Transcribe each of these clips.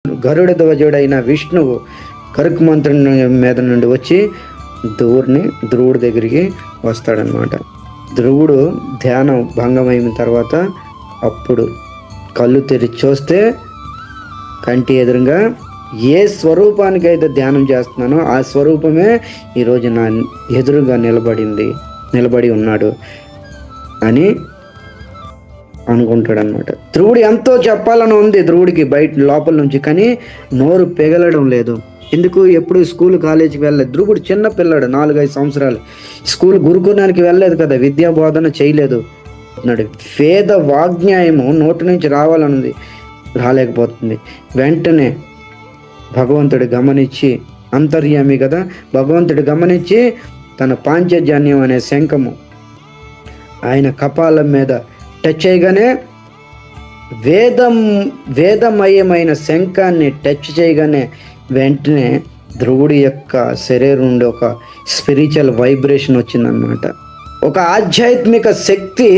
గరుడ ధ్వజుడైన విష్ణువు కరుక్మంతుని మీద నుండి వచ్చి ధ్రువుడి దగ్గరికి వస్తాడనమాట. ధ్రువుడు ధ్యానం భంగమైన తర్వాత అప్పుడు కళ్ళు తెరిచి చూస్తే కంటి ఎదురుగా ఏ స్వరూపానికైతే ధ్యానం చేస్తున్నానో ఆ స్వరూపమే ఈరోజు నా ఎదురుగా నిలబడి ఉన్నాడు అని అనుకుంటాడు అనమాట. ధ్రువుడు ఎంతో చెప్పాలని ఉంది ధ్రువుడికి బయట లోపల నుంచి, కానీ నోరు పెగలడం లేదు. ఎందుకు? ఎప్పుడు స్కూల్ కాలేజీకి వెళ్ళలేదు. ధ్రువుడు చిన్న పిల్లాడు, 4-5 సంవత్సరాలు. స్కూల్ గురుకులానికి వెళ్ళలేదు కదా, విద్యా బోధన చేయలేదు. వేద వాగ్న్యాయము నోటి నుంచి రాలేకపోతుంది. వెంటనే భగవంతుడు గమనించి, అంతర్యామి కదా, భగవంతుడు గమనించి తన పాంచజన్యం అనే శంఖము ఆయన కపాలం మీద టచ్ చేయగానే వేదమయమైన శంఖాన్ని టచ్ చేయగానే వెంటనే ధ్రువుడి యొక్క శరీరం నుండి ఒక స్పిరిచువల్ వైబ్రేషన్ వచ్చిందనమాట. ఒక ఆధ్యాత్మిక శక్తి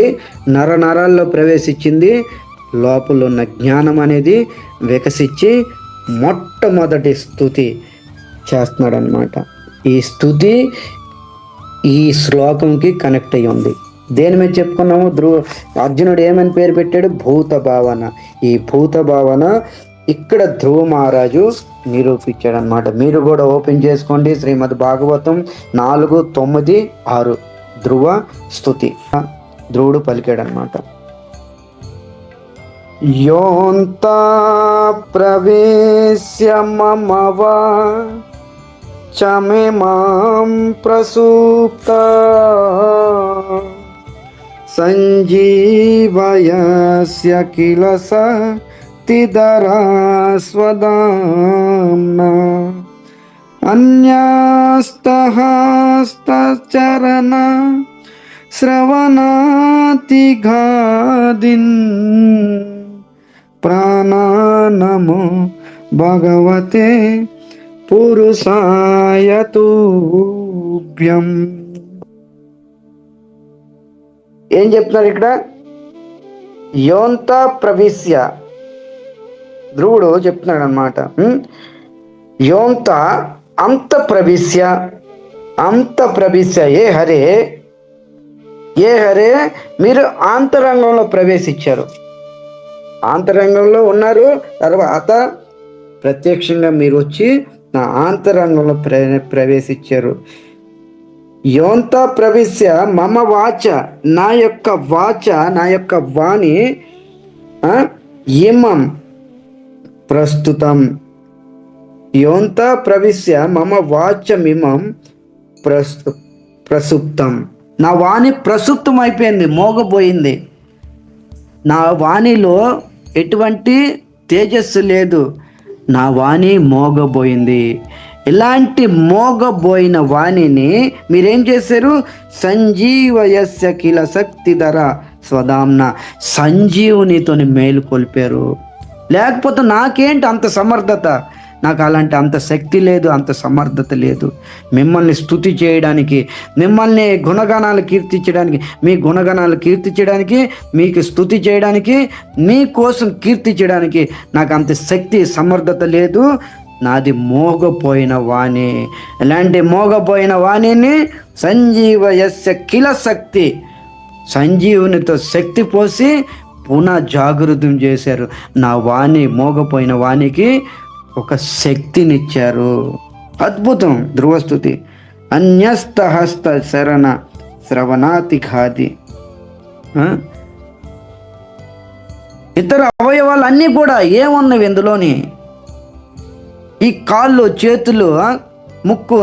నరాల్లో ప్రవేశించింది. లోపల ఉన్న జ్ఞానం అనేది వికసించి మొట్టమొదటి స్తుతి చేస్తున్నాడు అనమాట. ఈ స్తుతి ఈ శ్లోకంకి కనెక్ట్ అయ్యి ఉంది. దేని మీద చెప్పుకున్నాము? అర్జునుడు ఏమని పేరు పెట్టాడు? భూత భావన. ఈ భూత భావన ఇక్కడ ధ్రువ మహారాజు నిరూపించాడు అనమాట. మీరు కూడా ఓపెన్ చేసుకోండి. శ్రీమద్ భాగవతం 4:9-6 ధ్రువ స్తుతి. ధ్రువుడు పలికాడు అనమాట. యోంతా ప్రవేశ్య మమవా చమిమాం ప్రసూప్త సంజీవయస్య కిల సతిధరా స్వదామ్నా అన్యస్తహస్తచరణ శ్రవణాతిఘాదిన్ ప్రాణానమో భగవతే పురుషాయ తుభ్యం. ఏం చెప్తున్నారు ఇక్కడ? యోంత ప్రవిశ్య, ధ్రువుడు చెప్తున్నాడు అనమాట. యోంత అంత ప్రవిశ్య ఏ హరే మీరు ఆంతరంగంలో ప్రవేశించారు, ఆంతరంగంలో ఉన్నారు. తర్వాత ప్రత్యక్షంగా మీరు వచ్చి నా ఆంతరంగంలో ప్రవేశించారు. యోంత ప్రవిశ్య మమ వాచ, నా యొక్క వాణి ఇమం ప్రస్తుతం. యోంత ప్రవిశ్య మమ వాచమిమం ప్రసుప్తం. నా వాణి ప్రసుప్తం అయిపోయింది, మోగబోయింది. నా వాణిలో ఎటువంటి తేజస్సు లేదు, నా వాణి మోగబోయింది. ఇలాంటి మోగబోయిన వాణిని మీరేం చేశారు? సంజీవయస్య కిల శక్తిధర స్వదాంన, సంజీవునితో మేలుకొల్పారు. లేకపోతే నాకేంటి అంత సమర్థత? నాకు అలాంటి అంత శక్తి లేదు, అంత సమర్థత లేదు. మిమ్మల్ని స్తుతి చేయడానికి, మిమ్మల్ని గుణగణాలు కీర్తించడానికి, మీ గుణగణాలు కీర్తించడానికి, మీకు స్తుతి చేయడానికి, మీకోసం కీర్తించడానికి నాకు అంత శక్తి సమర్థత లేదు. నాది మోగపోయిన వాణి. ఇలాంటి మోగపోయిన వాణిని సంజీవయస్య కిల శక్తి, సంజీవునితో శక్తి పోసి పునః జాగృతం చేశారు. నా వాణి, మోగపోయిన వాణికి ఒక శక్తినిచ్చారు. అద్భుతం. ధ్రువస్తుతి. అన్యస్తహస్త శరణ శ్రవణాతి ఘాతి. ఇతర అవయవాలు అన్నీ కూడా ఏమున్నవి ఇందులోని? ఈ కాళ్ళు, చేతులు, ముక్కు,